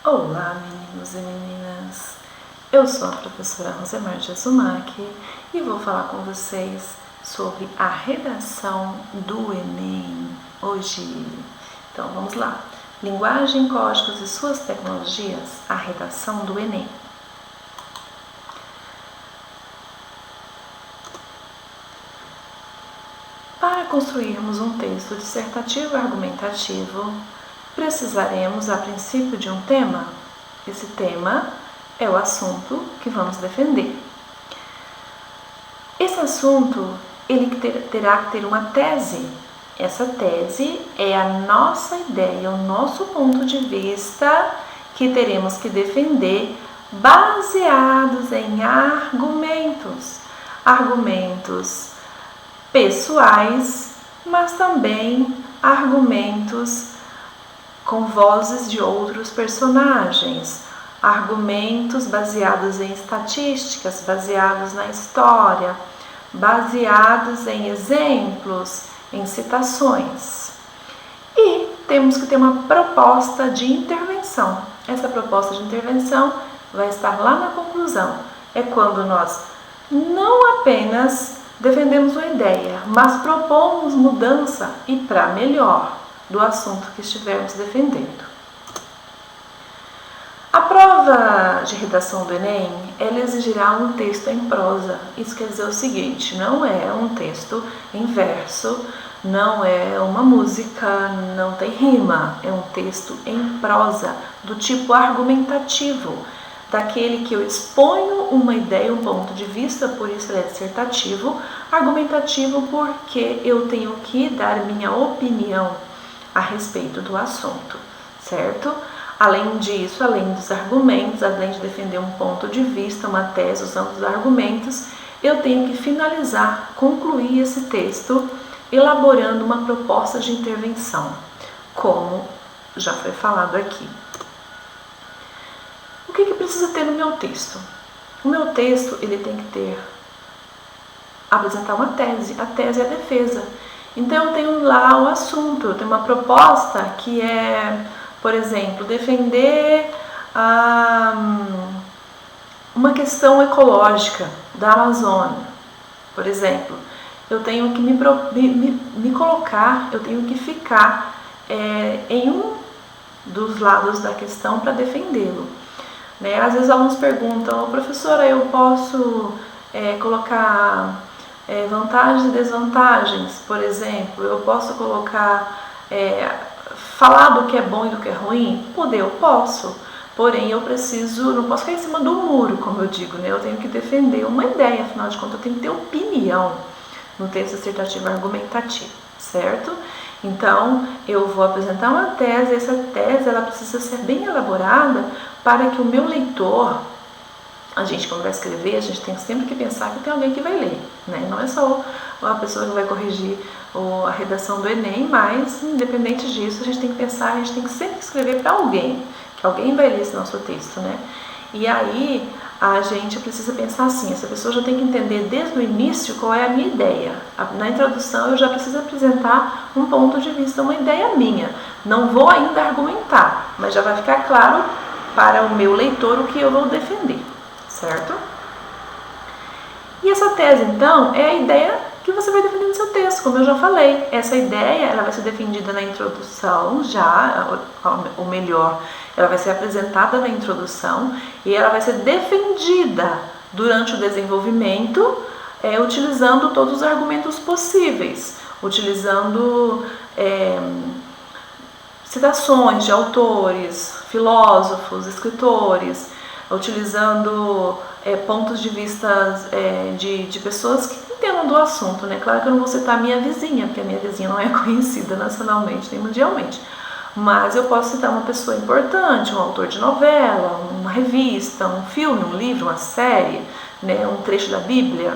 Olá, meninos e meninas! Eu sou a professora Rosemar de Azumac e vou falar com vocês sobre a redação do Enem hoje. Então vamos lá! Linguagem, códigos e suas tecnologias, a redação do Enem. Para construirmos um texto dissertativo argumentativo, precisaremos a princípio de um tema. Esse tema é o assunto que vamos defender. Esse assunto ele terá que ter uma tese. Essa tese é a nossa ideia, o nosso ponto de vista que teremos que defender baseados em argumentos pessoais, mas também argumentos com vozes de outros personagens, argumentos baseados em estatísticas, baseados na história, baseados em exemplos, em citações. E temos que ter uma proposta de intervenção. Essa proposta de intervenção vai estar lá na conclusão. É quando nós não apenas defendemos uma ideia, mas propomos mudança e para melhor do assunto que estivermos defendendo. A prova de redação do Enem, ela exigirá um texto em prosa. Isso quer dizer o seguinte, não é um texto em verso, não é uma música, não tem rima, é um texto em prosa, do tipo argumentativo, daquele que eu exponho uma ideia, um ponto de vista, por isso ele é dissertativo, argumentativo porque eu tenho que dar minha opinião a respeito do assunto, certo? Além disso, além dos argumentos, além de defender um ponto de vista, uma tese usando os argumentos, eu tenho que finalizar, concluir esse texto, elaborando uma proposta de intervenção, como já foi falado aqui. O que precisa ter no meu texto? O meu texto ele tem que apresentar uma tese. A tese é a defesa. Então eu tenho lá o assunto, eu tenho uma proposta que é, por exemplo, defender uma questão ecológica da Amazônia. Por exemplo, eu tenho que me colocar, eu tenho que ficar em um dos lados da questão para defendê-lo. Né? Às vezes alunos perguntam, professora, eu posso colocar vantagens e desvantagens, por exemplo, eu posso colocar, falar do que é bom e do que é ruim? Eu posso, porém eu não posso ficar em cima do muro, como eu digo, né? Eu tenho que defender uma ideia, afinal de contas eu tenho que ter opinião no texto dissertativo argumentativo, certo? Então, eu vou apresentar uma tese, essa tese ela precisa ser bem elaborada para que o meu leitor, a gente quando vai escrever, a gente tem sempre que pensar que tem alguém que vai ler, né? Não é só a pessoa que vai corrigir a redação do Enem, mas independente disso, a gente tem que pensar, a gente tem que sempre escrever para alguém, que alguém vai ler esse nosso texto, né? E aí, a gente precisa pensar assim, essa pessoa já tem que entender desde o início qual é a minha ideia. Na introdução eu já preciso apresentar um ponto de vista, uma ideia minha. Não vou ainda argumentar, mas já vai ficar claro para o meu leitor o que eu vou defender, certo? E essa tese, então, é a ideia que você vai defender no seu texto, como eu já falei. Essa ideia ela vai ser defendida na introdução ou melhor, ela vai ser apresentada na introdução e ela vai ser defendida durante o desenvolvimento, utilizando todos os argumentos possíveis, utilizando citações de autores, filósofos, escritores, utilizando pontos de vista de pessoas que entendam do assunto, né? Claro que eu não vou citar a minha vizinha, porque a minha vizinha não é conhecida nacionalmente nem mundialmente, mas eu posso citar uma pessoa importante, um autor de novela, uma revista, um filme, um livro, uma série, né? Um trecho da Bíblia.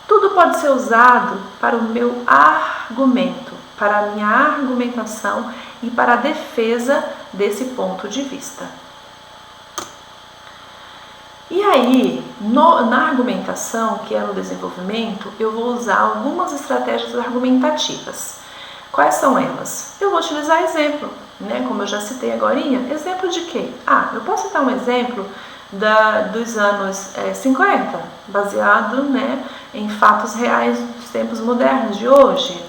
Tudo pode ser usado para o meu argumento, para a minha argumentação e para a defesa desse ponto de vista. E aí, na argumentação, que é no desenvolvimento, eu vou usar algumas estratégias argumentativas. Quais são elas? Eu vou utilizar exemplo. né? Como eu já citei agorinha. Exemplo de quê? Eu posso citar um exemplo dos anos 50, baseado, né, em fatos reais dos tempos modernos de hoje.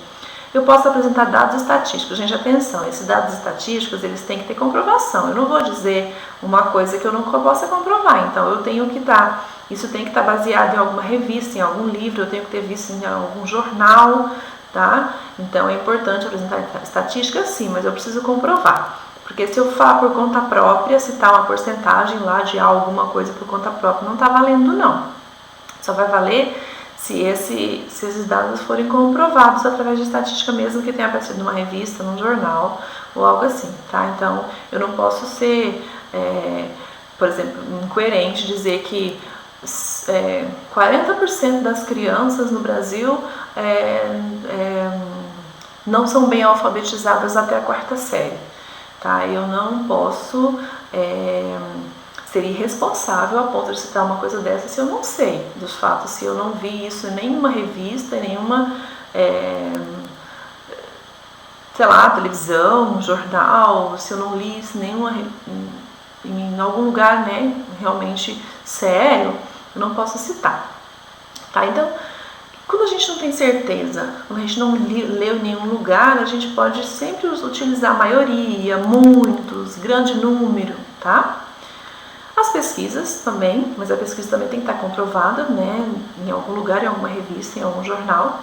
Eu posso apresentar dados estatísticos. Gente, atenção, esses dados estatísticos, eles têm que ter comprovação. Eu não vou dizer uma coisa que eu não possa comprovar. Então, eu tenho que isso tem que estar baseado em alguma revista, em algum livro, eu tenho que ter visto em algum jornal, tá? Então, é importante apresentar estatística, sim, mas eu preciso comprovar. Porque se eu falar por conta própria, citar uma porcentagem lá de alguma coisa por conta própria, não está valendo, não. Só vai valer se esses dados forem comprovados através de estatística, mesmo que tenha aparecido numa revista, num jornal ou algo assim, tá? Então, eu não posso ser, por exemplo, incoerente, dizer que 40% das crianças no Brasil não são bem alfabetizadas até a 4ª série, tá? Eu não posso ser irresponsável a ponto de citar uma coisa dessa se eu não sei dos fatos, se eu não vi isso em nenhuma revista, em nenhuma, sei lá, televisão, jornal, se eu não li isso em algum lugar, né, realmente sério, eu não posso citar, tá? Então, quando a gente não tem certeza, quando a gente não leu em nenhum lugar, a gente pode sempre utilizar maioria, muitos, grande número, tá? As pesquisas também, mas a pesquisa também tem que estar comprovada, né, em algum lugar, em alguma revista, em algum jornal.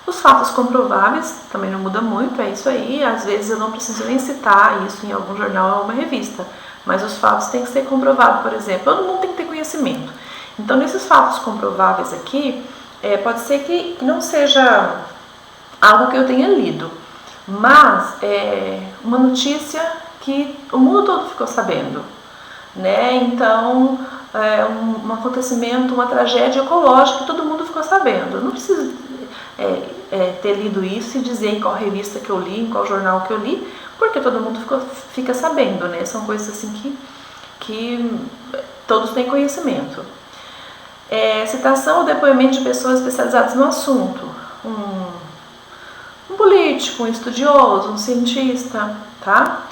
Os fatos comprováveis também não muda muito, é isso aí. Às vezes eu não preciso nem citar isso em algum jornal ou alguma revista, mas os fatos têm que ser comprovados, por exemplo. Todo mundo tem que ter conhecimento. Então, nesses fatos comprováveis aqui, pode ser que não seja algo que eu tenha lido, mas uma notícia que o mundo todo ficou sabendo, né? Então, um acontecimento, uma tragédia ecológica que todo mundo ficou sabendo. Eu não preciso ter lido isso e dizer em qual revista que eu li, em qual jornal que eu li, porque todo mundo fica sabendo, né? São coisas assim que todos têm conhecimento. Citação ou depoimento de pessoas especializadas no assunto. Um político, um estudioso, um cientista, tá?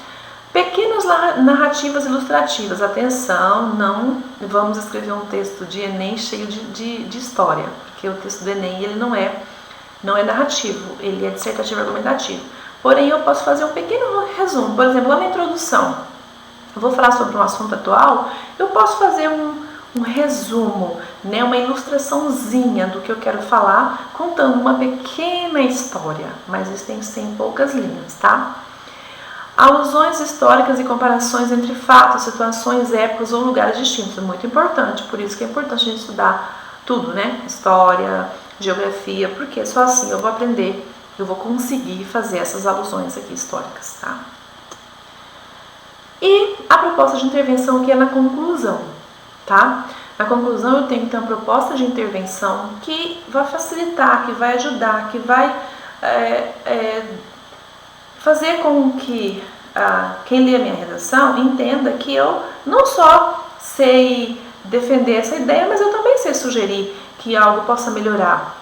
Pequenas narrativas ilustrativas. Atenção, não vamos escrever um texto de Enem cheio de história, porque o texto do Enem ele não é narrativo, ele é dissertativo argumentativo. Porém, eu posso fazer um pequeno resumo. Por exemplo, lá na introdução, eu vou falar sobre um assunto atual, eu posso fazer um resumo, né, uma ilustraçãozinha do que eu quero falar, contando uma pequena história, mas isso tem que ser em poucas linhas, tá? Alusões históricas e comparações entre fatos, situações, épocas ou lugares distintos, é muito importante, por isso que é importante a gente estudar tudo, né? História, geografia, porque só assim eu vou aprender, eu vou conseguir fazer essas alusões aqui históricas, tá? E a proposta de intervenção que é na conclusão, tá? Na conclusão eu tenho que ter uma proposta de intervenção que vai facilitar, que vai ajudar, que vai fazer com que quem lê a minha redação entenda que eu não só sei defender essa ideia, mas eu também sei sugerir que algo possa melhorar,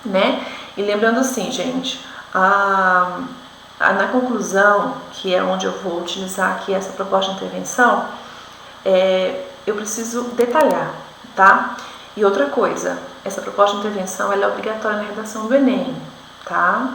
né? E lembrando assim, gente, na conclusão, que é onde eu vou utilizar aqui essa proposta de intervenção, eu preciso detalhar, tá? E outra coisa, essa proposta de intervenção ela é obrigatória na redação do Enem, tá?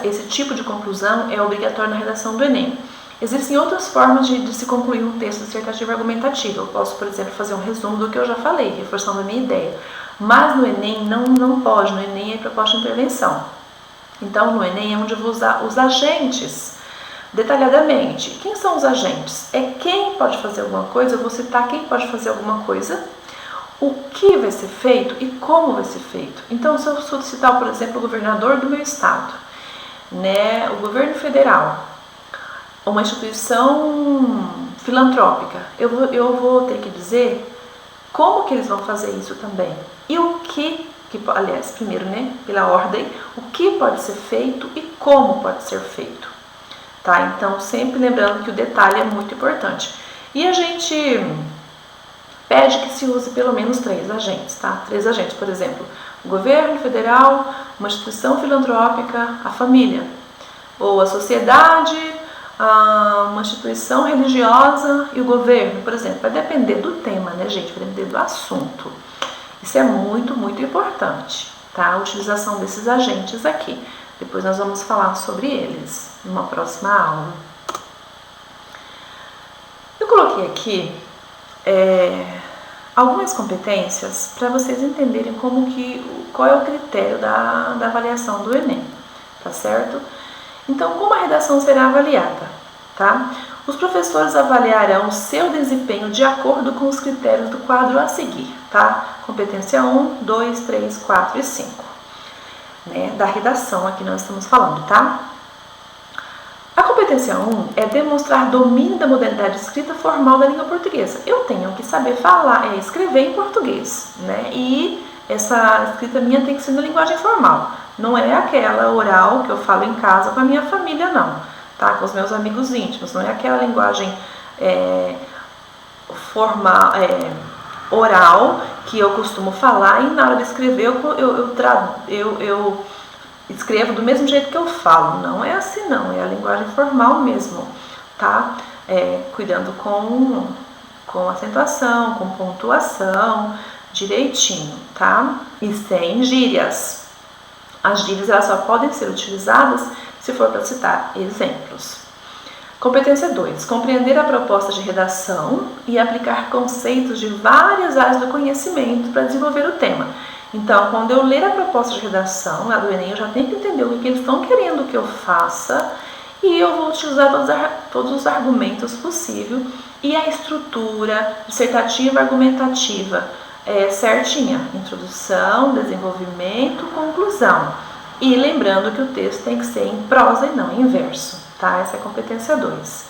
Esse tipo de conclusão é obrigatório na redação do Enem. Existem outras formas de se concluir um texto dissertativo argumentativo. Eu posso, por exemplo, fazer um resumo do que eu já falei, reforçando a minha ideia. Mas no Enem não pode, no Enem é proposta de intervenção. Então, no Enem é onde eu vou usar os agentes detalhadamente. Quem são os agentes? É quem pode fazer alguma coisa, eu vou citar quem pode fazer alguma coisa, o que vai ser feito e como vai ser feito. Então, se eu citar, por exemplo, o governador do meu estado, né, o governo federal, uma instituição filantrópica, eu vou ter que dizer como que eles vão fazer isso também. E o que aliás, primeiro, né, pela ordem, o que pode ser feito e como pode ser feito. Tá? Então, sempre lembrando que o detalhe é muito importante. E a gente pede que se use pelo menos 3 agentes, tá? 3 agentes, por exemplo, o governo federal, uma instituição filantrópica, a família. ou a sociedade, uma instituição religiosa e o governo, por exemplo. Vai depender do tema, né, gente? Vai depender do assunto. Isso é muito, muito importante, tá? A utilização desses agentes aqui. Depois nós vamos falar sobre eles numa próxima aula. Eu coloquei aqui algumas competências para vocês entenderem qual é o critério da avaliação do Enem, tá certo? Então, como a redação será avaliada, tá? Os professores avaliarão o seu desempenho de acordo com os critérios do quadro a seguir, tá? Competência 1, 2, 3, 4 e 5, né? Da redação aqui nós estamos falando, tá? A competência 1 é demonstrar domínio da modalidade escrita formal da língua portuguesa. Eu tenho que saber falar, escrever em português, né? E essa escrita minha tem que ser na linguagem formal. Não é aquela oral que eu falo em casa com a minha família, não, tá? Com os meus amigos íntimos. Não é aquela linguagem formal, oral que eu costumo falar e na hora de escrever eu escrevo do mesmo jeito que eu falo. Não é assim, não. É a linguagem formal mesmo, tá? Cuidando com acentuação, com pontuação, direitinho, tá? E sem gírias. As gírias elas só podem ser utilizadas se for para citar exemplos. Competência 2. Compreender a proposta de redação e aplicar conceitos de várias áreas do conhecimento para desenvolver o tema. Então, quando eu ler a proposta de redação lá do Enem, eu já tenho que entender o que eles estão querendo que eu faça e eu vou utilizar todos os argumentos possíveis e a estrutura dissertativa argumentativa certinha. Introdução, desenvolvimento, conclusão. E lembrando que o texto tem que ser em prosa e não em verso, tá? Essa é a competência 2.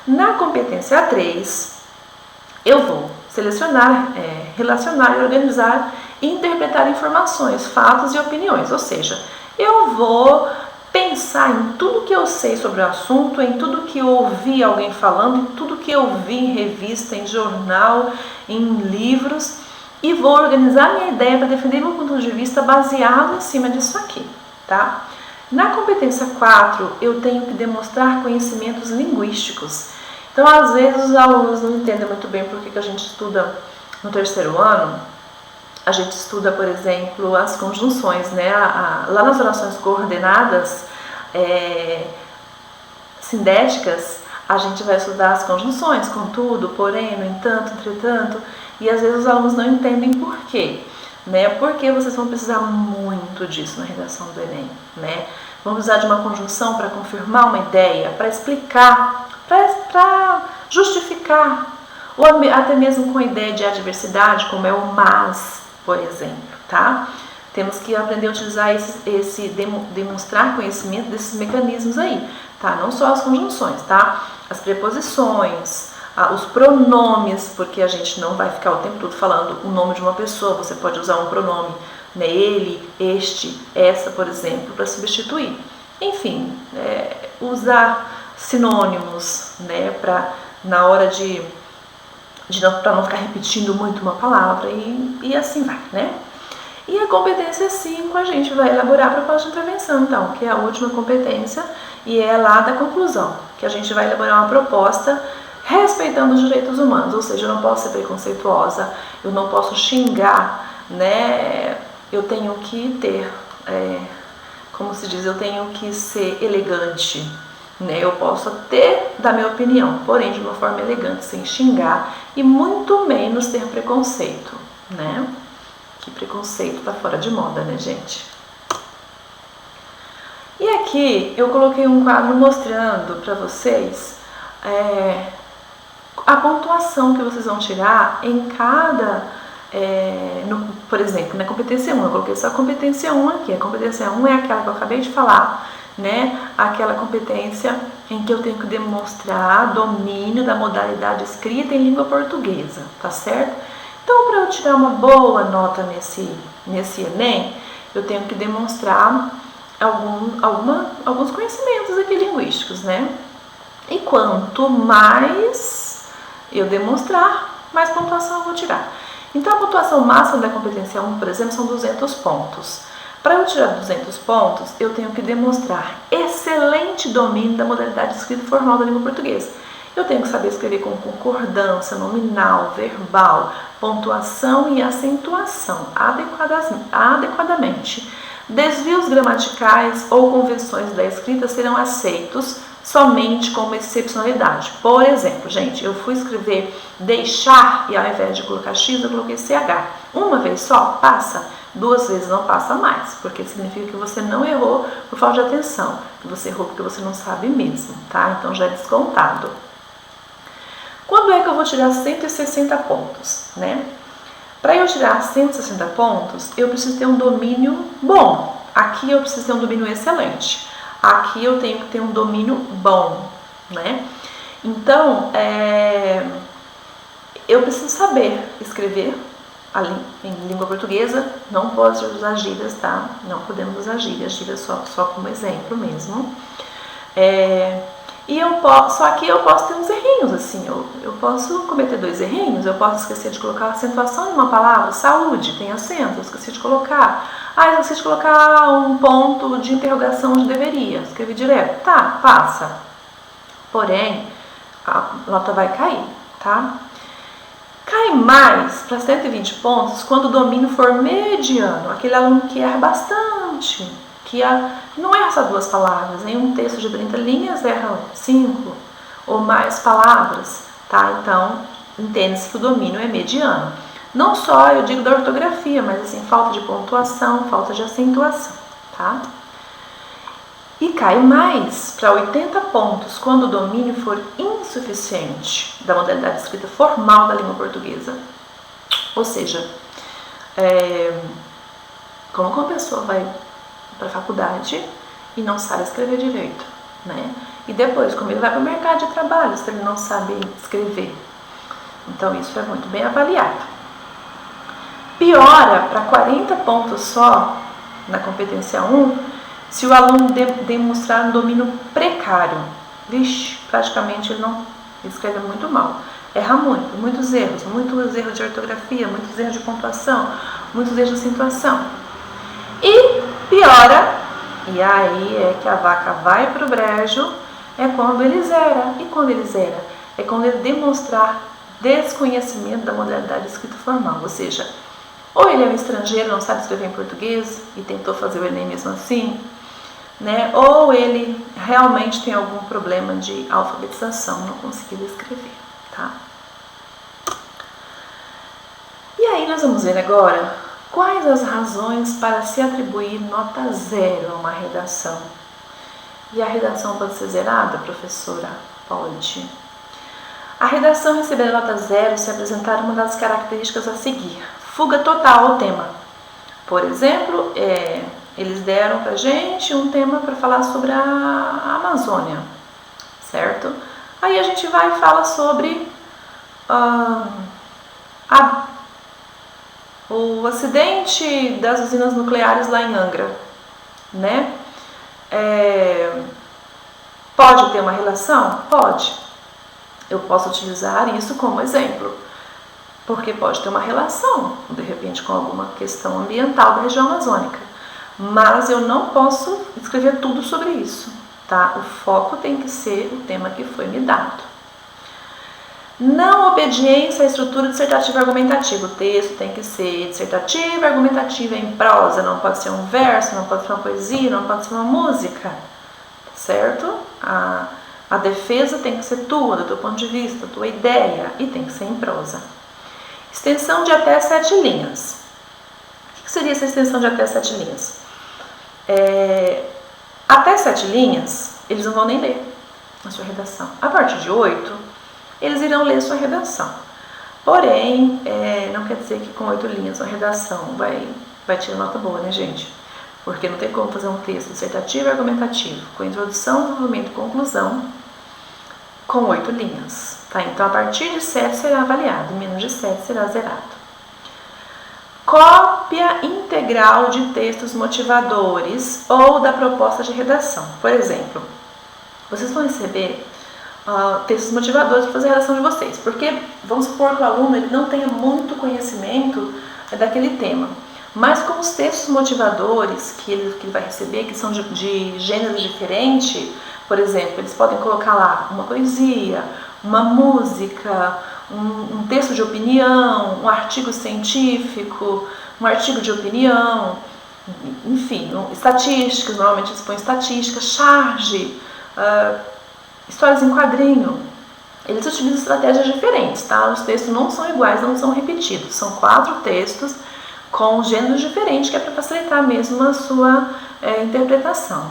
Na competência 3, eu vou selecionar, relacionar, organizar e interpretar informações, fatos e opiniões. Ou seja, eu vou pensar em tudo que eu sei sobre o assunto, em tudo que eu ouvi alguém falando, em tudo que eu vi em revista, em jornal, em livros, e vou organizar minha ideia para defender meu ponto de vista baseado em cima disso aqui, tá? Na competência 4, eu tenho que demonstrar conhecimentos linguísticos. Então, às vezes, os alunos não entendem muito bem por que a gente estuda no terceiro ano. A gente estuda, por exemplo, as conjunções, né? Lá nas orações coordenadas sindéticas, a gente vai estudar as conjunções, contudo, porém, no entanto, entretanto, e às vezes os alunos não entendem por quê, né? Porque vocês vão precisar muito disso na redação do Enem, né? Vão precisar de uma conjunção para confirmar uma ideia, para explicar, para justificar, ou até mesmo com a ideia de adversidade, como é o mas, por exemplo, tá? Temos que aprender a utilizar demonstrar conhecimento desses mecanismos aí, tá? Não só as conjunções, tá? As preposições, os pronomes, porque a gente não vai ficar o tempo todo falando o nome de uma pessoa, você pode usar um pronome, né? Ele, este, essa, por exemplo, para substituir. Enfim, usar sinônimos, né? Na hora para não ficar repetindo muito uma palavra e assim vai, né? E a competência 5 a gente vai elaborar a proposta de intervenção, então, que é a última competência e é lá da conclusão, que a gente vai elaborar uma proposta respeitando os direitos humanos, ou seja, eu não posso ser preconceituosa, eu não posso xingar, né? Eu tenho que ter, como se diz, eu tenho que ser elegante, né? Eu posso até dar minha opinião, porém de uma forma elegante, sem xingar e muito menos ter preconceito, né? Que preconceito tá fora de moda, né, gente? E aqui eu coloquei um quadro mostrando para vocês a pontuação que vocês vão tirar em cada, por exemplo, na competência 1, eu coloquei só a competência 1 aqui. A competência 1 é aquela que eu acabei de falar, né? Aquela competência em que eu tenho que demonstrar domínio da modalidade escrita em língua portuguesa, tá certo? Então, para eu tirar uma boa nota nesse Enem, eu tenho que demonstrar alguns conhecimentos aqui linguísticos, né? E quanto mais eu demonstrar, mais pontuação eu vou tirar. Então, a pontuação máxima da competência 1, por exemplo, são 200 pontos. Para eu tirar 200 pontos, eu tenho que demonstrar excelente domínio da modalidade de escrita formal da língua portuguesa. Eu tenho que saber escrever com concordância, nominal, verbal, pontuação e acentuação adequadamente. Desvios gramaticais ou convenções da escrita serão aceitos somente como excepcionalidade. Por exemplo, gente, eu fui escrever deixar e ao invés de colocar X, eu coloquei CH. Uma vez só, passa. 2 vezes não passa mais, porque significa que você não errou por falta de atenção, que você errou porque você não sabe mesmo, tá? Então já é descontado. Quando é que eu vou tirar 160 pontos, né? Para eu tirar 160 pontos, eu preciso ter um domínio bom. Aqui eu preciso ter um domínio excelente. Aqui eu tenho que ter um domínio bom, né? Então, eu preciso saber escrever ali em língua portuguesa. Não posso usar gírias, tá? Não podemos usar gírias só como exemplo mesmo. Só que eu posso ter uns errinhos, assim, eu posso cometer 2 errinhos, eu posso esquecer de colocar acentuação em uma palavra, saúde, tem acento, eu esqueci de colocar. Eu esqueci de colocar um ponto de interrogação onde deveria, escrevi direto, tá, passa. Porém, a nota vai cair, tá? Cai mais para 120 pontos quando o domínio for mediano, aquele aluno que erra bastante, que não erra só 2 palavras, em um texto de 30 linhas erra 5 ou mais palavras, tá? Então, entende-se que o domínio é mediano. Não só, eu digo da ortografia, mas assim, falta de pontuação, falta de acentuação, tá? E cai mais para 80 pontos quando o domínio for insuficiente da modalidade de escrita formal da língua portuguesa. Ou seja, como que uma pessoa vai para a faculdade e não sabe escrever direito, né? E depois, como ele vai para o mercado de trabalho se ele não sabe escrever? Então, isso é muito bem avaliado. Piora para 40 pontos só na competência 1 se o aluno demonstrar um domínio precário. Vixe, praticamente ele escreve muito mal. Erra muito, muitos erros de ortografia, muitos erros de pontuação, muitos erros de acentuação. E piora, e aí é que a vaca vai para o brejo, é quando ele zera. E quando ele zera? É quando ele demonstrar desconhecimento da modalidade de escrita formal, ou seja, ou ele é um estrangeiro, não sabe escrever em português e tentou fazer o Enem mesmo assim, né? Ou ele realmente tem algum problema de alfabetização, não conseguiu escrever, tá? E aí nós vamos ver agora quais as razões para se atribuir nota 0 a uma redação. E a redação pode ser zerada, professora? Pode. A redação receber nota 0 se apresentar uma das características a seguir: fuga total ao tema. Por exemplo, eles deram pra gente um tema para falar sobre a Amazônia, certo? Aí a gente vai e fala sobre o acidente das usinas nucleares lá em Angra, né? Pode ter uma relação? Pode. Eu posso utilizar isso como exemplo, porque pode ter uma relação, de repente, com alguma questão ambiental da região amazônica. Mas eu não posso escrever tudo sobre isso, tá? O foco tem que ser o tema que foi me dado. Não obediência à estrutura dissertativa argumentativa. O texto tem que ser dissertativa, argumentativa em prosa, não pode ser um verso, não pode ser uma poesia, não pode ser uma música, certo? A defesa tem que ser tua, do teu ponto de vista, tua ideia, e tem que ser em prosa. Extensão de até 7 linhas. O que seria essa extensão de até 7 linhas? Até 7 linhas, eles não vão nem ler a sua redação. A partir de 8, eles irão ler a sua redação. Porém, não quer dizer que com 8 linhas a redação vai tirar nota boa, né, gente? Porque não tem como fazer um texto dissertativo e argumentativo, com introdução, desenvolvimento e conclusão, com 8 linhas. Tá? Então, a partir de 7 será avaliado, menos de 7 será zerado. Cópia integral de textos motivadores ou da proposta de redação. Por exemplo, vocês vão receber textos motivadores para fazer a redação de vocês, porque vamos supor que o aluno ele não tenha muito conhecimento daquele tema. Mas com os textos motivadores que ele vai receber, que são de gênero diferente, por exemplo, eles podem colocar lá uma poesia, uma música, um texto de opinião, um artigo científico, um artigo de opinião, enfim, estatísticas, normalmente eles põem estatísticas, charge, histórias em quadrinho. Eles utilizam estratégias diferentes, tá? Os textos não são iguais, não são repetidos. São 4 textos com gêneros diferentes, que é para facilitar mesmo a sua interpretação,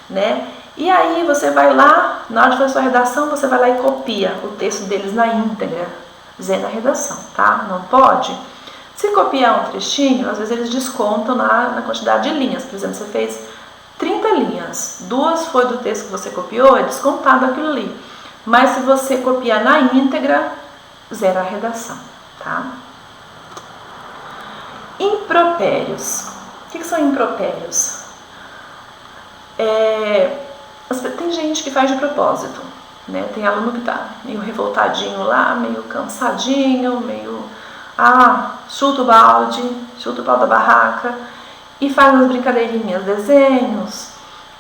né? E aí você vai lá, na hora de fazer sua redação, você vai lá e copia o texto deles na íntegra, dizendo a redação, tá? Não pode. Se copiar um trechinho, às vezes eles descontam na quantidade de linhas. Por exemplo, você fez 30 linhas, 2 foi do texto que você copiou, é descontado aquilo ali. Mas se você copiar na íntegra, zera a redação, tá? Impropérios. O que são impropérios? Tem gente que faz de propósito, né? Tem aluno que tá meio revoltadinho lá, meio cansadinho, meio... chuta o balde, chuta o pau da barraca e faz umas brincadeirinhas, desenhos,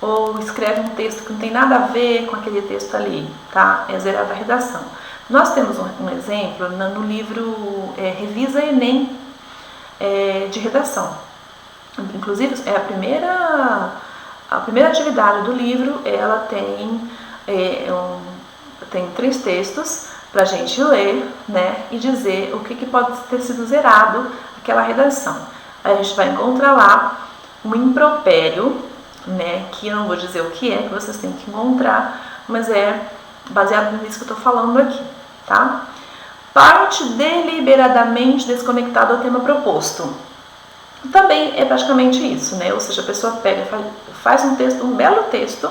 ou escreve um texto que não tem nada a ver com aquele texto ali, tá? É zerada a redação. Nós temos um exemplo no livro Revisa Enem de redação. Inclusive, é a primeira atividade do livro, ela tem 3 textos para a gente ler, né, e dizer o que pode ter sido zerado aquela redação. A gente vai encontrar lá um impropério, né, que eu não vou dizer o que vocês têm que encontrar, mas é baseado nisso que eu estou falando aqui, tá? Parte deliberadamente desconectada do tema proposto. Também é praticamente isso, né? Ou seja, a pessoa pega, faz um texto, um belo texto,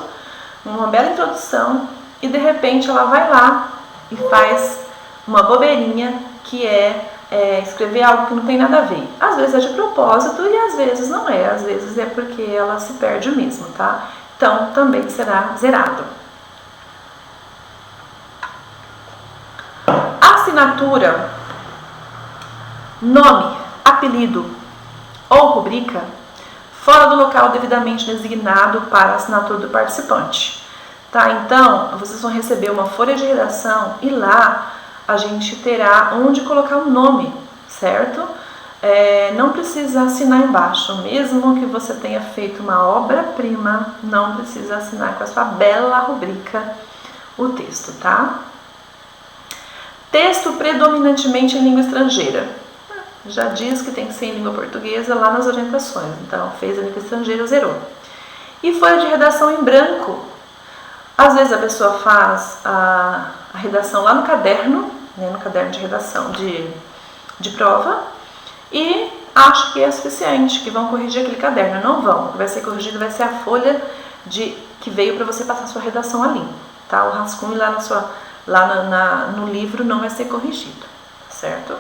uma bela introdução, e de repente ela vai lá e faz uma bobeirinha que escrever algo que não tem nada a ver. Às vezes é de propósito e às vezes não é, às vezes é porque ela se perde mesmo, tá? Então também será zerado. Assinatura, nome, apelido ou rubrica fora do local devidamente designado para a assinatura do participante. Tá? Então, vocês vão receber uma folha de redação e lá a gente terá onde colocar o nome, certo? Não precisa assinar embaixo, mesmo que você tenha feito uma obra-prima, não precisa assinar com a sua bela rubrica o texto, tá? Texto predominantemente em língua estrangeira. Já diz que tem que ser em língua portuguesa lá nas orientações, então fez a língua estrangeira, zerou. E folha de redação em branco. Às vezes a pessoa faz a redação lá no caderno, né, no caderno de redação de prova, e acha que é suficiente, que vão corrigir aquele caderno. Não vão, o que vai ser corrigido vai ser a folha que veio para você passar a sua redação ali, tá? O rascunho lá no livro não vai ser corrigido, certo?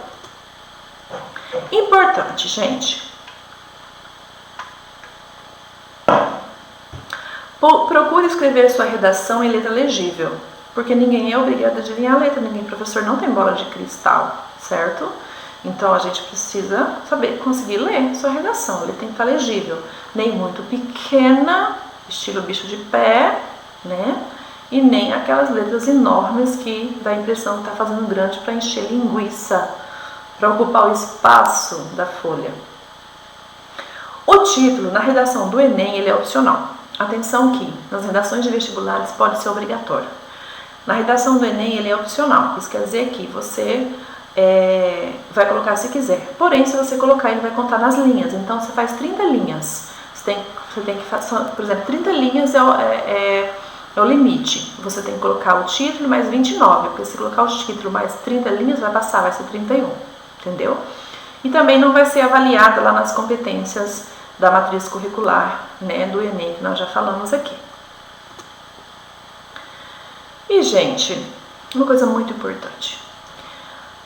Importante, gente. Procure escrever sua redação em letra legível, porque ninguém é obrigado a adivinhar a letra, professor não tem bola de cristal, certo? Então a gente precisa saber conseguir ler sua redação, ele tem que estar legível, nem muito pequena, estilo bicho de pé, né? E nem aquelas letras enormes que dá a impressão que está fazendo grande para encher linguiça, para ocupar o espaço da folha. O título na redação do Enem ele é opcional. Atenção que nas redações de vestibulares pode ser obrigatório. Na redação do Enem ele é opcional, isso quer dizer que você vai colocar se quiser. Porém, se você colocar, ele vai contar nas linhas. Então, você faz 30 linhas. Você tem que fazer, por exemplo, 30 linhas é o limite. Você tem que colocar o título mais 29, porque se colocar o título mais 30 linhas, vai passar, vai ser 31. Entendeu? E também não vai ser avaliada lá nas competências da matriz curricular, né, do Enem, que nós já falamos aqui. E, gente, uma coisa muito importante.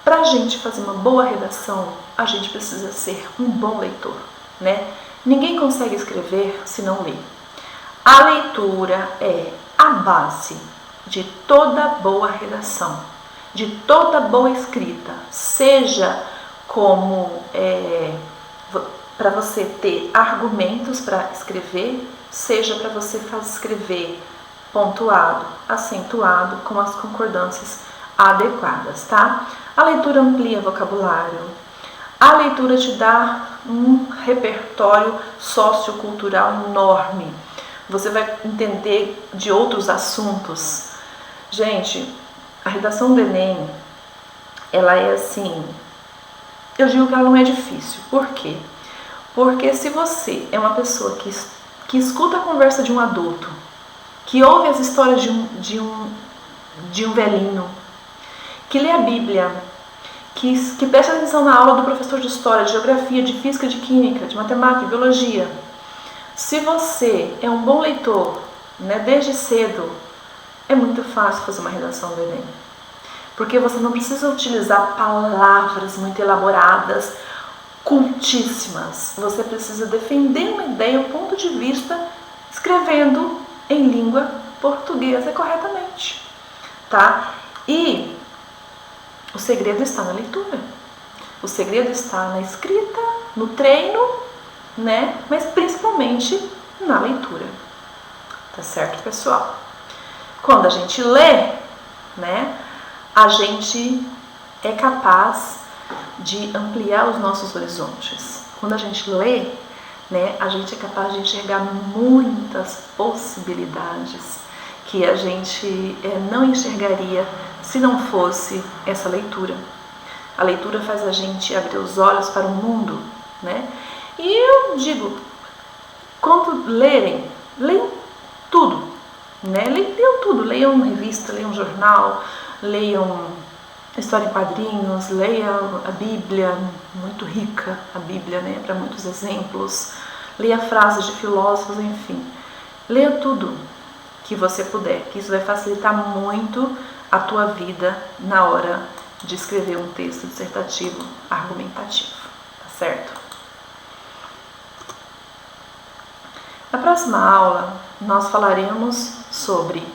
Para a gente fazer uma boa redação, a gente precisa ser um bom leitor, né? Ninguém consegue escrever se não lê. A leitura é a base de toda boa redação, de toda boa escrita, seja como para você ter argumentos para escrever, seja para você escrever pontuado, acentuado, com as concordâncias adequadas, tá? A leitura amplia vocabulário. A leitura te dá um repertório sociocultural enorme. Você vai entender de outros assuntos. Gente, a redação do Enem, ela é assim, eu digo que ela não é difícil. Por quê? Porque se você é uma pessoa que escuta a conversa de um adulto, que ouve as histórias de um velhinho, que lê a Bíblia, que presta atenção na aula do professor de história, de geografia, de física, de química, de matemática, de biologia. Se você é um bom leitor, né, desde cedo, é muito fácil fazer uma redação do Enem. Porque você não precisa utilizar palavras muito elaboradas, cultíssimas. Você precisa defender uma ideia, um ponto de vista, escrevendo em língua portuguesa corretamente, tá? E o segredo está na leitura. O segredo está na escrita, no treino, né? Mas principalmente na leitura. Tá certo, pessoal? Quando a gente lê, né, a gente é capaz de ampliar os nossos horizontes. Quando a gente lê, né, a gente é capaz de enxergar muitas possibilidades que a gente não enxergaria se não fosse essa leitura. A leitura faz a gente abrir os olhos para o mundo, né? E eu digo, quando lerem, leiam tudo, né? Leiam tudo, leiam revista, leiam jornal, leiam história em quadrinhos, leiam a Bíblia, muito rica a Bíblia, né? Para muitos exemplos. Leia frases de filósofos, enfim. Leia tudo que você puder, que isso vai facilitar muito a tua vida na hora de escrever um texto dissertativo argumentativo, tá certo? Na próxima aula, nós falaremos sobre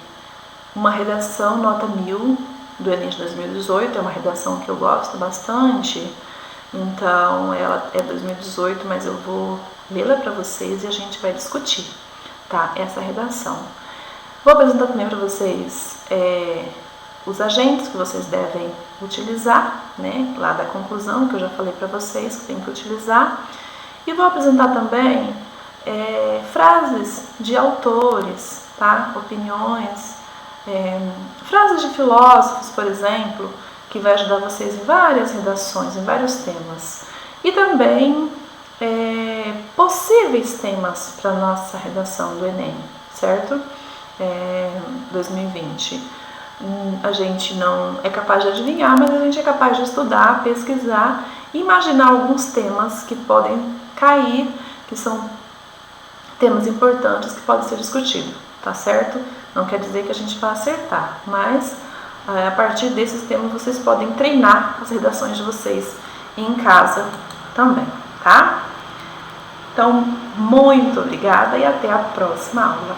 uma redação nota 1000 do Enem de 2018, é uma redação que eu gosto bastante, então ela é 2018, mas eu vou lê-la para vocês e a gente vai discutir, tá? Essa redação. Vou apresentar também para vocês os agentes que vocês devem utilizar, né? Lá da conclusão, que eu já falei para vocês que tem que utilizar. E vou apresentar também frases de autores, tá? Opiniões, frases de filósofos, por exemplo, que vai ajudar vocês em várias redações, em vários temas. E também possíveis temas para a nossa redação do Enem, certo? 2020. A gente não é capaz de adivinhar, mas a gente é capaz de estudar, pesquisar e imaginar alguns temas que podem cair, que são temas importantes que podem ser discutidos, tá certo? Não quer dizer que a gente vai acertar, mas a partir desses temas vocês podem treinar as redações de vocês em casa também, tá? Então, muito obrigada e até a próxima aula.